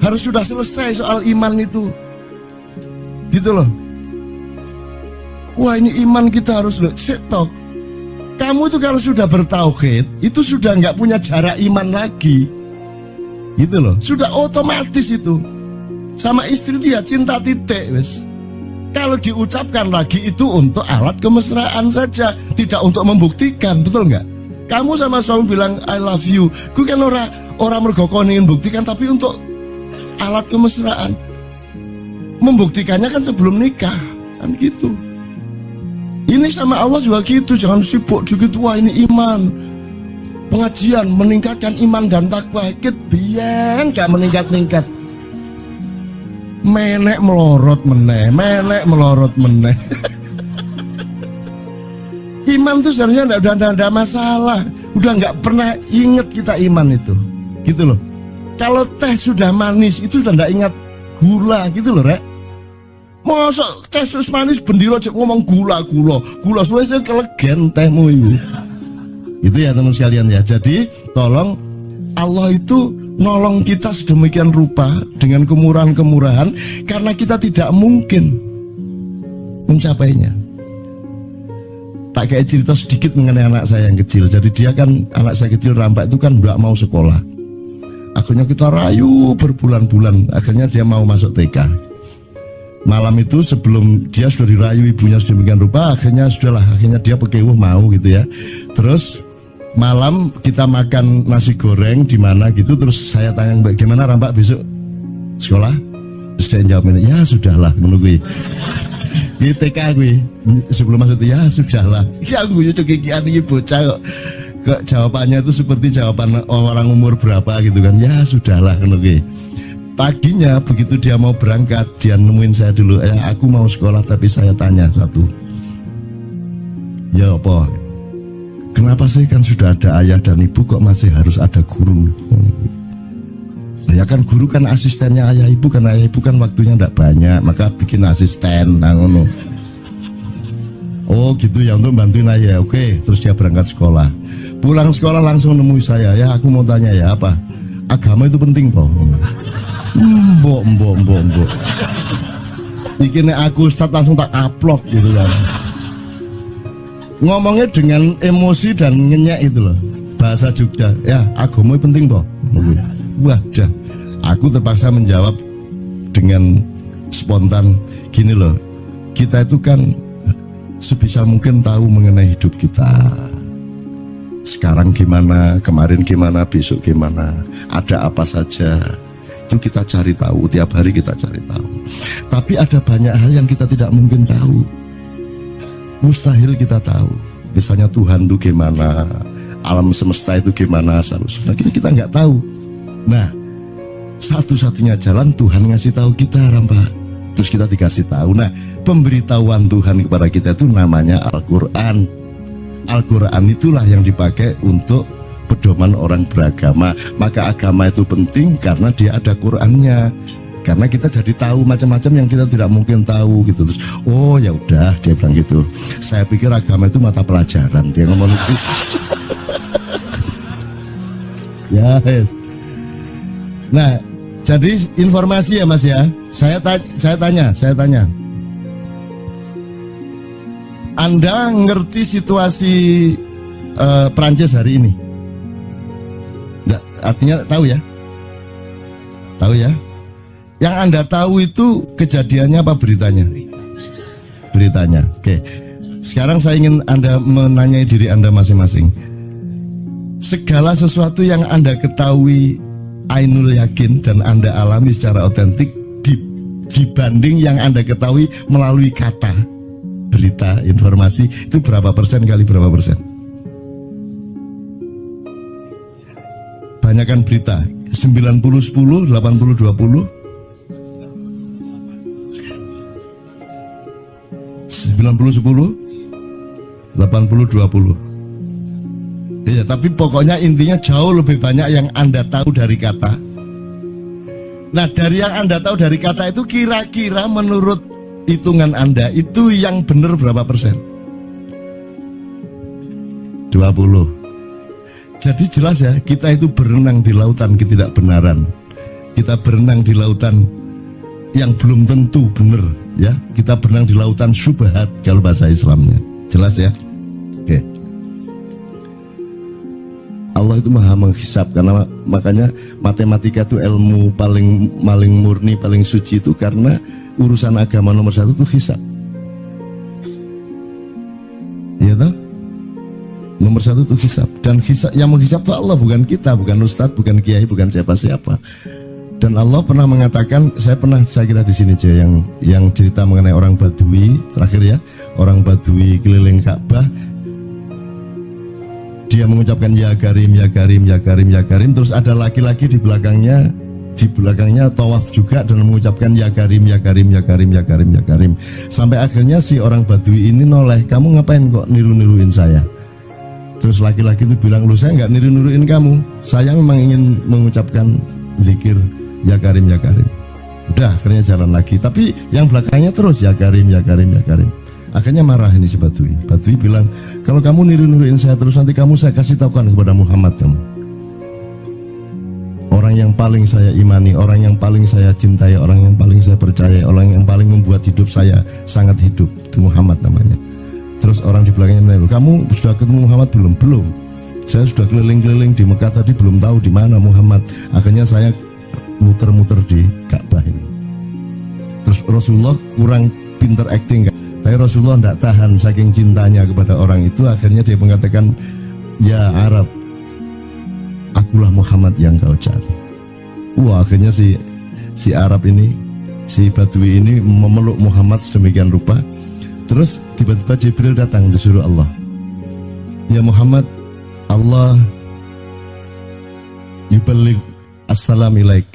Harus sudah selesai soal iman itu. Gitu loh. Wah, ini iman kita harus setok. Kamu itu kalau sudah bertauhid, itu sudah nggak punya jarak iman lagi. Gitu loh. Sudah otomatis itu. Sama istri dia cinta titik, wes. Kalau diucapkan lagi itu untuk alat kemesraan saja, tidak untuk membuktikan, betul nggak? Kamu sama suami bilang I love you, gue kan orang mergo kon ingin buktikan, tapi untuk alat kemesraan. Membuktikannya kan sebelum nikah, kan gitu. Ini sama Allah juga gitu, jangan sibuk dikit, wah ini iman. Pengajian meningkatkan iman dan takwa, ikut biyen gak meningkat-ningkat. Menek melorot meneh. Iman tuh sebenarnya udah ada masalah, udah nggak pernah inget kita iman itu, gitu loh. Kalau teh sudah manis itu udah nggak ingat gula, gitu loh, Rek. Masa teh sus manis bendiro cek ngomong gula suwe kelegen tehmu itu. Itu ya teman sekalian ya. Jadi tolong, Allah itu nolong kita sedemikian rupa dengan kemurahan-kemurahan karena kita tidak mungkin mencapainya. Tak kayak cerita sedikit mengenai anak saya yang kecil. Jadi dia kan, anak saya kecil rampak itu kan nggak mau sekolah. Akhirnya kita rayu berbulan-bulan, akhirnya dia mau masuk TK. Malam itu sebelum dia sudah dirayu ibunya sedemikian rupa, akhirnya dia pekewuh mau gitu ya. Terus malam kita makan nasi goreng di mana gitu, terus saya tanya, bagaimana Rampak besok sekolah? Terus dia jawab, ya sudahlah menunggu. Di TK gue sebelum masuk ya sudahlah. Ya gue cekikian ini bocah kok jawabannya itu seperti jawaban orang umur berapa gitu kan. Ya sudahlah menunggu. Paginya begitu dia mau berangkat, dia nemuin saya dulu, aku mau sekolah tapi saya tanya satu, ya apa? Kenapa sih, kan sudah ada ayah dan ibu kok masih harus ada guru? Ya kan guru kan asistennya ayah ibu, kan ayah ibu kan waktunya tidak banyak, maka bikin asisten. Nah, ngono. Oh gitu ya, untuk bantuin ayah. Oke, terus dia berangkat sekolah. Pulang sekolah langsung nemui saya, ya aku mau tanya ya apa? Agama itu penting kok. Mbok. Bikinnya aku Ustadz langsung tak upload gitu kan. Ngomongnya dengan emosi dan ngenyek itu loh, bahasa Jogja. Ya agama penting kok. Wah dah, aku terpaksa menjawab dengan spontan gini loh. Kita itu kan sebisa mungkin tahu mengenai hidup kita. Sekarang gimana, kemarin gimana, besok gimana, ada apa saja. itu kita cari tahu, tiap hari kita cari tahu. Tapi ada banyak hal yang kita tidak mungkin tahu, mustahil kita tahu. Misalnya Tuhan itu gimana, alam semesta itu gimana, seharusnya kita nggak tahu. Nah, satu-satunya jalan Tuhan ngasih tahu kita, Rampa. Terus kita dikasih tahu. Nah, pemberitahuan Tuhan kepada kita itu namanya Al-Quran. Al-Quran itulah yang dipakai untuk pedoman orang beragama. Maka agama itu penting karena dia ada Qurannya. Karena kita jadi tahu macam-macam yang kita tidak mungkin tahu gitu. Terus, oh ya udah, dia bilang gitu. Saya pikir agama itu mata pelajaran. Dia ngomong gitu. Ya. Nah, jadi informasi ya Mas ya. Saya tanya. Anda ngerti situasi Prancis hari ini? Nggak, artinya tahu ya? Tahu ya? Yang Anda tahu itu kejadiannya apa beritanya? Beritanya. Oke. Sekarang saya ingin Anda menanyai diri Anda masing-masing. Segala sesuatu yang Anda ketahui ainul yakin dan Anda alami secara otentik dibanding yang Anda ketahui melalui kata, berita, informasi, itu berapa persen kali berapa persen? Banyakan berita 90-10, 80-20, 90-10, 80-20. Iya, tapi pokoknya intinya jauh lebih banyak yang Anda tahu dari kata. Nah, dari yang Anda tahu dari kata itu kira-kira menurut hitungan Anda itu yang benar berapa persen? 20. Jadi jelas ya, kita itu berenang di lautan ketidakbenaran. Kita berenang di lautan yang belum tentu benar ya. Kita berenang di lautan syubhat kalau bahasa Islamnya. Jelas ya? Oke. Allah itu maha menghisab, karena makanya matematika itu ilmu paling murni, paling suci itu karena urusan agama nomor satu itu hisab. Iya toh? Nomor satu itu hisab, dan hisab, yang menghisab itu Allah, bukan kita, bukan ustadz, bukan kiai, bukan siapa-siapa. Dan Allah pernah mengatakan, saya kira di sini aja yang cerita mengenai orang Badui terakhir ya, orang Badui keliling Ka'bah, dia mengucapkan ya Karim, ya Karim, ya Karim, ya Karim, terus ada laki-laki di belakangnya tawaf juga dan mengucapkan ya Karim, ya Karim, ya Karim, ya Karim, ya Karim, sampai akhirnya si orang Badui ini noleh, kamu ngapain kok niru-niruin saya? Terus laki-laki itu bilang, lu saya nggak niru-niruin kamu, saya memang ingin mengucapkan zikir ya Karim, ya Karim. Udah, akhirnya jalan lagi, tapi yang belakangnya terus ya Karim, ya Karim, ya Karim. Akhirnya marah ini si Badui. Badui bilang, kalau kamu niru-niruin saya terus, nanti kamu saya kasih tahukan kepada Muhammad kamu. Orang yang paling saya imani, orang yang paling saya cintai, orang yang paling saya percaya, orang yang paling membuat hidup saya sangat hidup, itu Muhammad namanya. Terus orang di belakangnya bilang, kamu sudah ketemu Muhammad belum? Belum. Saya sudah keliling-keliling di Mekah tadi, belum tahu di mana Muhammad. Akhirnya saya muter-muter di Ka'bah ini. Terus Rasulullah kurang pinter acting kan? Tapi Rasulullah tidak tahan saking cintanya kepada orang itu, akhirnya dia mengatakan, ya Arab, akulah Muhammad yang kau cari. Wah, akhirnya si Arab ini, si Badui ini memeluk Muhammad sedemikian rupa. Terus tiba-tiba Jibril datang, disuruh Allah, ya Muhammad, Allah yuballigh assalam ilaik,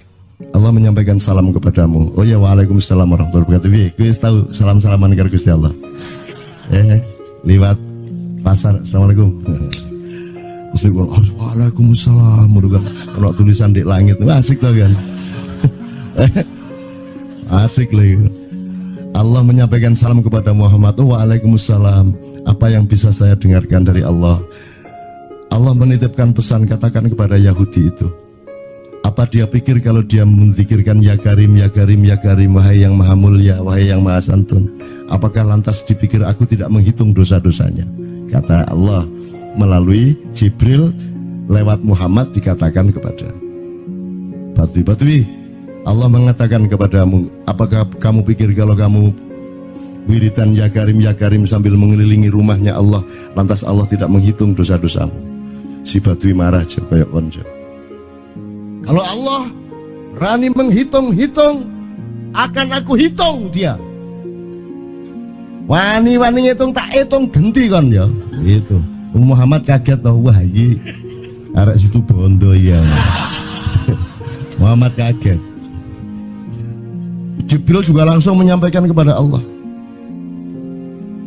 Allah menyampaikan salam kepadamu. Oh ya, waalaikumsalam warahmatullahi wabarakatuh. Gue tahu salam-salaman karo Gusti Allah. Lewat pasar, assalamualaikum. Terus dia bilang, waalaikumsalam. Kalau tulisan di langit, wah, asik tau kan? Asik lagi. Allah menyampaikan salam kepada Muhammad. Oh, waalaikumsalam. Apa yang bisa saya dengarkan dari Allah? Allah menitipkan pesan, katakan kepada Yahudi itu. Apa dia pikir kalau dia menzikirkan ya Karim, ya Karim, ya Karim, wahai yang maha mulia, wahai yang maha santun, apakah lantas dipikir aku tidak menghitung dosa-dosanya? Kata Allah melalui Jibril lewat Muhammad dikatakan kepada Badui, Allah mengatakan kepadamu, apakah kamu pikir kalau kamu wiridan ya Karim sambil mengelilingi rumahnya Allah, lantas Allah tidak menghitung dosa-dosamu? Si Badui marah aja kayak konco. Kalau Allah berani menghitung-hitung, akan aku hitung dia. Wani-wani ngitung tak hitung genti kon ya. Gitu. Muhammad kaget loh, wah iki arek situ bondo ya. Muhammad kaget. Jibril juga langsung menyampaikan kepada Allah.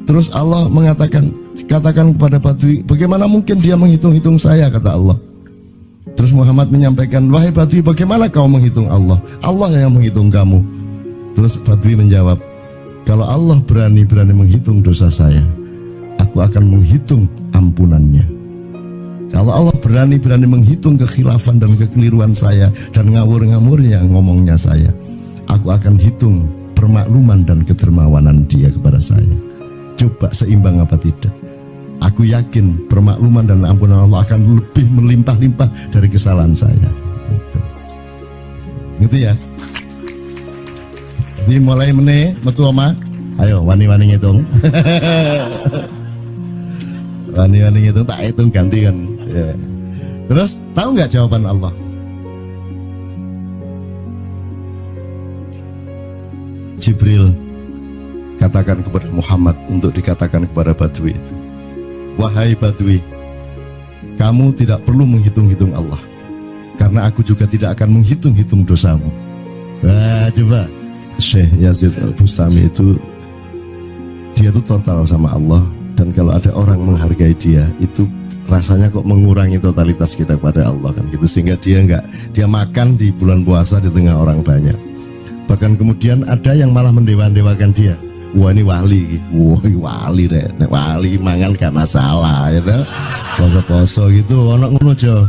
Terus Allah mengatakan, katakan kepada Badui, bagaimana mungkin dia menghitung-hitung saya, kata Allah. Terus Muhammad menyampaikan, wahai Badui, bagaimana kau menghitung Allah? Allah yang menghitung kamu. Terus Badui menjawab, kalau Allah berani menghitung dosa saya, aku akan menghitung ampunannya. Kalau Allah berani menghitung kekhilafan dan kekeliruan saya dan ngawur-ngawurnya ngomongnya saya, aku akan hitung permakluman dan kedermawanan dia kepada saya. Coba seimbang apa tidak? Aku yakin permakluman dan ampunan Allah akan lebih melimpah-limpah dari kesalahan saya. Gitu ya. Jadi mulai meneh metu oma, ayo wani-wani ngitung. Wani-wani ngitung tak hitung ganti kan. Ya. Terus tahu nggak jawaban Allah? Jibril katakan kepada Muhammad untuk dikatakan kepada Badui itu, wahai Badui, kamu tidak perlu menghitung-hitung Allah, karena aku juga tidak akan menghitung-hitung dosamu. Wah, coba Syekh Yazid Al-Bustami itu dia tuh total sama Allah, dan kalau ada orang menghargai dia itu rasanya kok mengurangi totalitas kita kepada Allah kan gitu, sehingga dia makan di bulan puasa di tengah orang banyak. Bahkan kemudian ada yang malah mendewa-dewakan dia. Wah ini wali, wah wali deh, wali mangan gak masalah, ya gitu. Poso-poso gitu, anak ngono aja.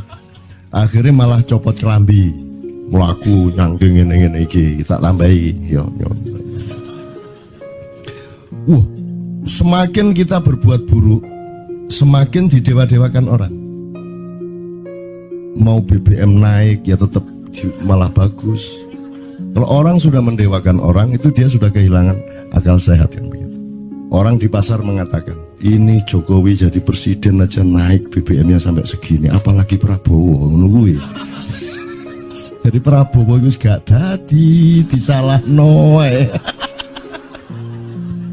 Akhirnya malah copot kelambi, melaku nyangking ngene iki, tak tambahi, yo. Semakin kita berbuat buruk, semakin didewa-dewakan orang. Mau BBM naik ya tetap malah bagus. Kalau orang sudah mendewakan orang, itu dia sudah kehilangan akal sehat kan begitu. Orang di pasar mengatakan, ini Jokowi jadi presiden aja naik BBM-nya sampai segini, apalagi Prabowo nungguin. Jadi Prabowo itu gak dadi disalah noe.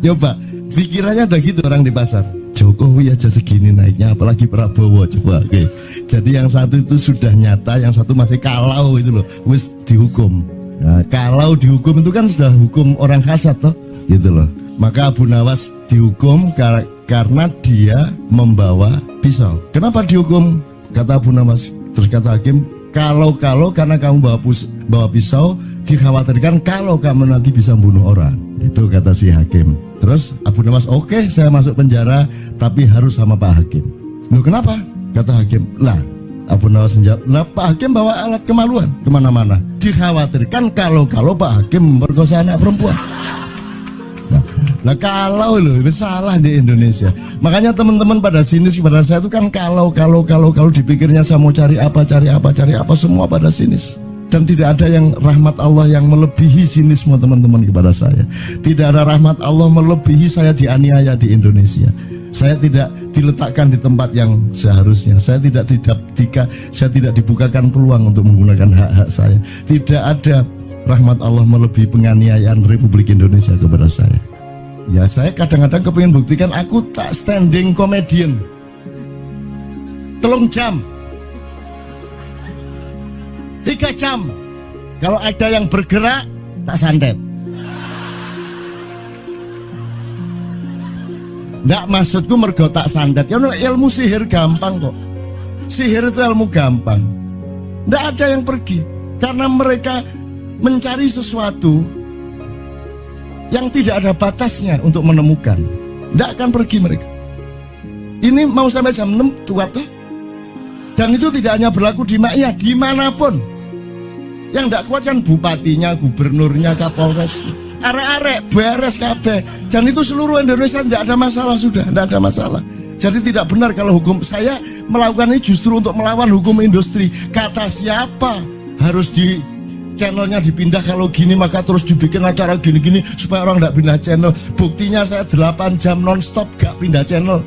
Coba pikirannya ada gitu orang di pasar. Jokowi aja segini naiknya, apalagi Prabowo. Coba, oke. Jadi yang satu itu sudah nyata, yang satu masih kalau itu loh, wis dihukum. Nah, kalau dihukum itu kan sudah hukum orang hasad toh, gitu loh. Maka Abu Nawas dihukum karena dia membawa pisau. Kenapa dihukum? Kata Abu Nawas. Terus kata hakim, kalau karena kamu bawa pisau, dikhawatirkan kalau kamu nanti bisa bunuh orang. Itu kata si hakim. Terus Abu Nawas, oke, saya masuk penjara, tapi harus sama Pak Hakim. Loh kenapa? Kata hakim, lah Abu Nawas menjawab, lah Pak Hakim bawa alat kemaluan kemana-mana. Dikhawatirkan kalau Pak Hakim memperkosa anak perempuan. Nah kalau loh, itu salah di Indonesia. Makanya teman-teman pada sinis pada saya itu kan kalau dipikirnya saya mau cari apa semua pada sinis. Dan tidak ada yang rahmat Allah yang melebihi sinisme teman-teman kepada saya. Tidak ada rahmat Allah melebihi saya dianiaya di Indonesia. Saya tidak diletakkan di tempat yang seharusnya. Saya tidak dibukakan peluang untuk menggunakan hak-hak saya. Tidak ada rahmat Allah melebihi penganiayaan Republik Indonesia kepada saya. Ya saya kadang-kadang kepingin buktikan aku tak standing comedian. 3 jam 3 jam. Kalau ada yang bergerak, tak santet. Nggak, maksudku mergo tak santet. Ya ilmu sihir gampang kok. Sihir itu ilmu gampang. Nggak ada yang pergi. Karena mereka mencari sesuatu yang tidak ada batasnya untuk menemukan. Nggak akan pergi mereka. Ini mau sampai jam 6 kuat tuh. Dan itu tidak hanya berlaku di Makkiyah, dimanapun. Yang tidak kuat kan bupatinya, gubernurnya, kapolres, arek-arek beres kabeh. Dan itu seluruh Indonesia tidak ada masalah, sudah tidak ada masalah. Jadi tidak benar kalau hukum saya melakukan ini justru untuk melawan hukum industri. Kata siapa harus di channelnya dipindah, kalau gini maka terus dibikin acara gini-gini supaya orang tidak pindah channel. Buktinya saya 8 jam non-stop gak pindah channel.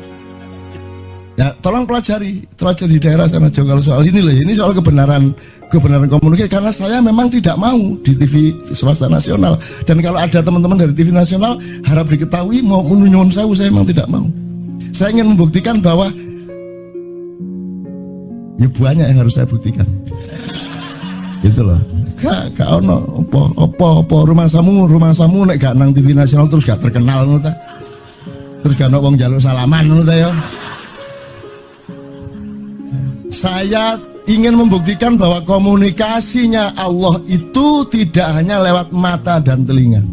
Ya tolong pelajari di daerah sana juga kalau soal ini loh, ini soal kebenaran kebenaran komunikasi karena saya memang tidak mau di TV swasta nasional. Dan kalau ada teman-teman dari TV nasional harap diketahui mau nyuwun sewu, saya memang tidak mau. Saya ingin membuktikan bahwa ya banyak yang harus saya buktikan. Itu loh. Gak ono apa rumah samu nek gak nang TV nasional terus gak terkenal ngono ta. Terus gak ono wong njaluk salaman ngono ta ya. Saya ingin membuktikan bahwa komunikasinya Allah itu tidak hanya lewat mata dan telinga.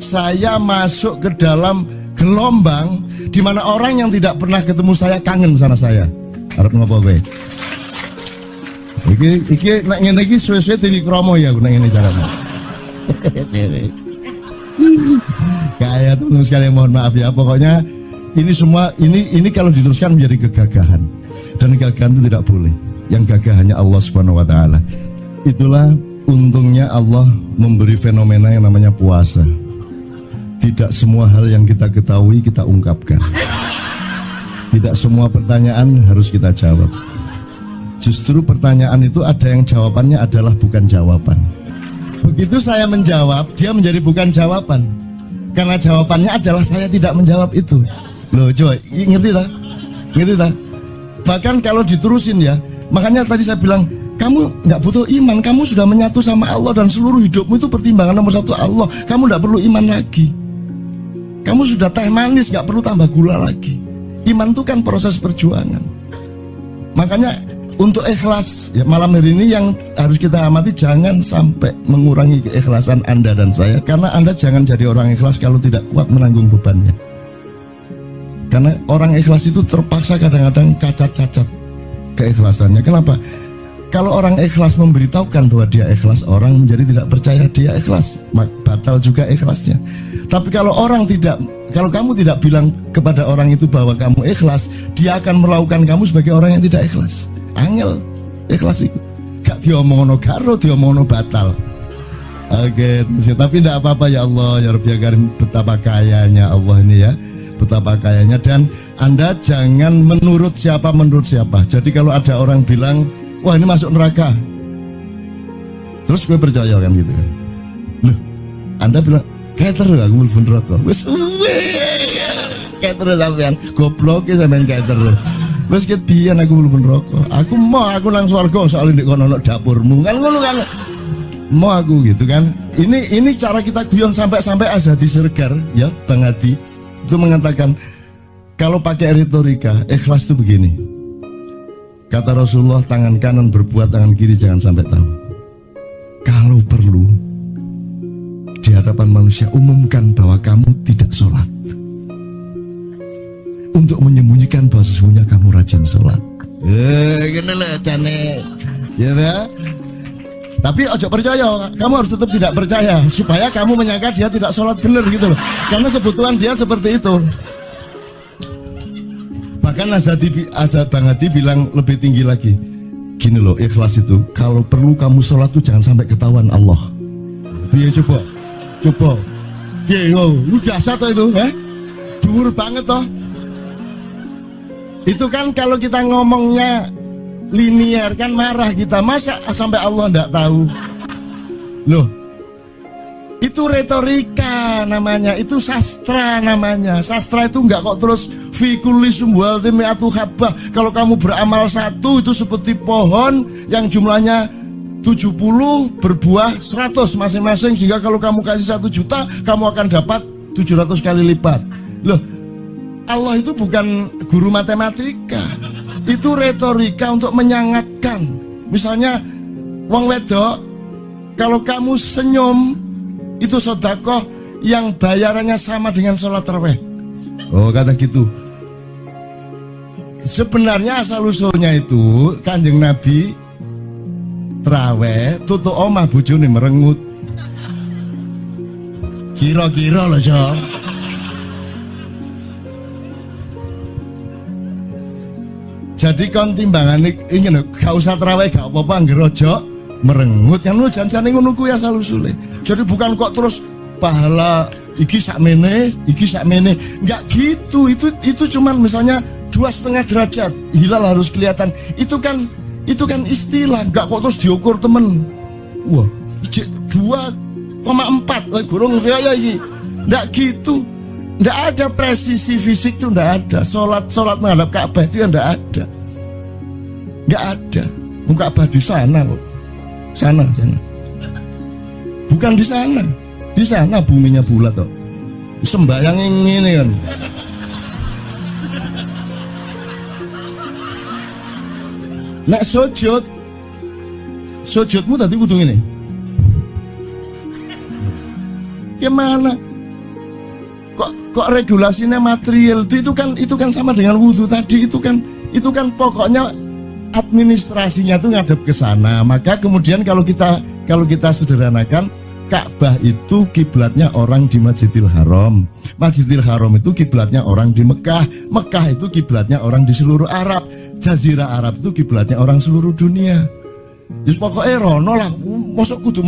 Saya masuk ke dalam gelombang di mana orang yang tidak pernah ketemu saya kangen sama saya. Arep ngopo kowe? Iki nek ngene iki suwe-suwe TV kromo ya nek ngene carane. Kayak teman sekalian mohon maaf ya, pokoknya ini semua ini kalau diteruskan menjadi kegagahan. Dan kegagahan itu tidak boleh. Yang gagah hanya Allah Subhanahu wa taala. Itulah untungnya Allah memberi fenomena yang namanya puasa. Tidak semua hal yang kita ketahui kita ungkapkan. Tidak semua pertanyaan harus kita jawab. Justru pertanyaan itu ada yang jawabannya adalah bukan jawaban. Begitu saya menjawab, dia menjadi bukan jawaban. Karena jawabannya adalah saya tidak menjawab itu. Loh coy, ngerti tak? Ngerti tak? Bahkan kalau diterusin ya, makanya tadi saya bilang, kamu nggak butuh iman, kamu sudah menyatu sama Allah dan seluruh hidupmu itu pertimbangan nomor satu Allah. Kamu nggak perlu iman lagi. Kamu sudah teh manis, nggak perlu tambah gula lagi. Iman itu kan proses perjuangan. Makanya untuk ikhlas ya, malam hari ini yang harus kita amati, jangan sampai mengurangi keikhlasan Anda dan saya. Karena Anda jangan jadi orang ikhlas kalau tidak kuat menanggung bebannya. Karena orang ikhlas itu terpaksa kadang-kadang cacat-cacat keikhlasannya. Kenapa? Kalau orang ikhlas memberitahukan bahwa dia ikhlas, orang menjadi tidak percaya dia ikhlas, batal juga ikhlasnya. Tapi kalau kamu tidak bilang kepada orang itu bahwa kamu ikhlas, dia akan melakukan kamu sebagai orang yang tidak ikhlas. Angel ikhlas itu gak diomongno karo, diomongno batal. Oke, tapi tidak apa-apa ya Allah, ya Rabbi ya Karim, betapa kayanya Allah ini ya. Betapa kayanya. Dan Anda jangan menurut siapa. Jadi kalau ada orang bilang, wah ini masuk neraka, terus gue percaya kan gitu kan. Loh, Anda bilang keter aku mlebu neraka. Wis keter sampean, goblok ya sampean keter. Wis ket biyen aku mlebu neraka. Aku nang swarga soalnya ndek kono dapurmu. Kan ngono kan. Mau aku gitu kan. Ini cara kita guyon sampai Azhadi Siregar ya, Bang Hadi. Itu mengatakan kalau pakai retorika ikhlas itu begini. Kata Rasulullah, tangan kanan berbuat, tangan kiri jangan sampai tahu. Kalau perlu di hadapan manusia umumkan bahwa kamu tidak sholat, untuk menyembunyikan bahwa sesungguhnya kamu rajin sholat. Gini lah cane, ya. Tapi ojo percaya, kamu harus tetap tidak percaya supaya kamu menyangka dia tidak sholat benar gitu loh. Karena kebutuhan dia seperti itu. Bahkan Bang Hadi bilang lebih tinggi lagi. Gini loh, ikhlas itu kalau perlu kamu sholat tuh jangan sampai ketahuan Allah. Iya coba. Iya, lu jasa toh itu, dhuwur banget toh. Itu kan kalau kita ngomongnya linear kan marah kita, masa sampai Allah enggak tahu. Loh, itu retorika namanya, itu sastra namanya. Sastra itu enggak kok terus fi kulli sumbuhatin mi'atu habbah. Kalau kamu beramal satu itu seperti pohon yang jumlahnya 70 berbuah 100 masing-masing, sehingga kalau kamu kasih 1 juta kamu akan dapat 700 kali lipat. Loh, Allah itu bukan guru matematika. Itu retorika untuk menyangatkan. Misalnya wong wedok, kalau kamu senyum itu sedekah yang bayarannya sama dengan sholat tarawih. Oh kata gitu. Sebenarnya asal usulnya itu Kanjeng Nabi tarawih tutuk omah bojone merengut. Kira-kira loh Jo. Jadi kon timbangan ini gak usah terawih gak apa-apa angger aja merengut yang lu jangan ngono kuwi asal usule. Jadi bukan kok terus pahala iki sakmene enggak gitu. Itu cuman misalnya 2,5 derajat hilal harus kelihatan. Itu kan Itu kan istilah, enggak kok terus diukur temen. Wah, 2,4 gurung raya iki. Enggak gitu. Enggak ada presisi fisik itu, enggak ada. Salat menghadap Ka'bah itu enggak ada. Enggak ada. Ka'bah di sana kok. Sana. Bukan di sana. Di sana buminya bulat kok. Sembayang ini kan. Nek sujudmu tadi kudu ngene. Gimana? Kok regulasinya material itu kan sama dengan wudhu tadi, itu kan pokoknya administrasinya tuh ngadep ke sana. Maka kemudian kalau kita sederhanakan, Ka'bah itu kiblatnya orang di Masjidil Haram. Masjidil Haram itu kiblatnya orang di Mekah. Mekah itu kiblatnya orang di seluruh Arab. Jazirah Arab itu kiblatnya orang seluruh dunia. Just pokoknya rono lah, masuk kudu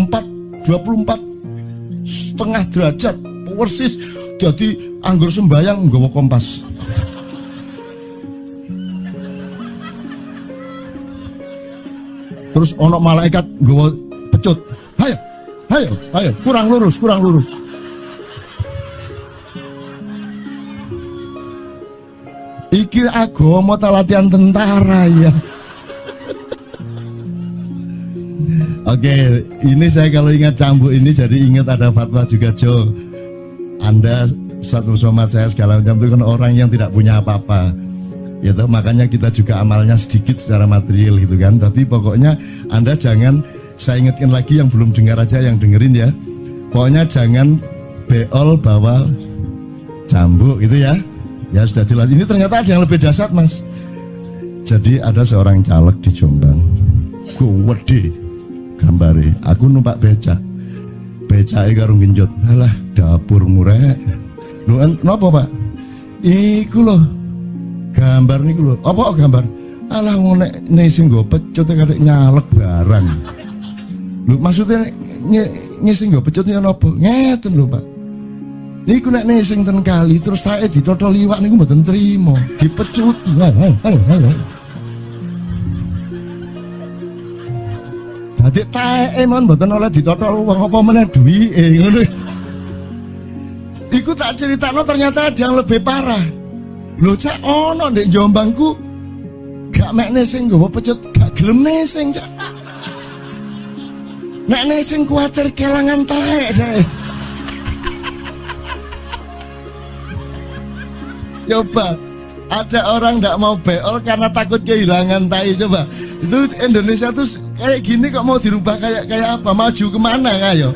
24,5 derajat persis. Jadi anggur sembayang nggawa kompas. Terus ono malaikat nggawa pecut. Ayo, kurang lurus. Iki agama ta latihan tentara ya. Oke, ini saya kalau ingat cambuk ini jadi ingat ada fatwa juga, Jo. Anda satu sama saya segala macam itu kan orang yang tidak punya apa-apa. Ya toh, makanya kita juga amalnya sedikit secara material gitu kan. Tapi pokoknya Anda jangan, saya ingatkan lagi yang belum dengar aja, yang dengerin ya. Pokoknya jangan beol bawa cambuk gitu ya. Ya sudah jelas. Ini ternyata ada yang lebih dahsyat, Mas. Jadi ada seorang caleg di Jombang. Gede gambare. Aku numpak becak. Becake karo genjot. Alah, dapur murek. Lho napa, Pak? Iku lho. Gambar niku lho. Apa gambar? Alah wong nek sing nggo pecut karek nyalek barang. Lho maksudnya ngising nggo pecut ya napa? Ngeten lho, Pak. Niku nek sing ten kali terus saya ditotol liwak niku mboten trimo, dipecuti. Dadi taeke mon mboten oleh ditotol wong apa meneh duwike ngono. Iku tak critakno ternyata ada yang lebih parah. Lho cak ono ndek Jombangku gak mek sing nggawa pecut, gak gelem nesing cak. Nek nesing kuwatir kelangan taek dae. Coba ada orang tidak mau beol karena takut kehilangan tai. Coba itu Indonesia tuh kayak gini kok mau dirubah kayak apa? Maju kemana ayo?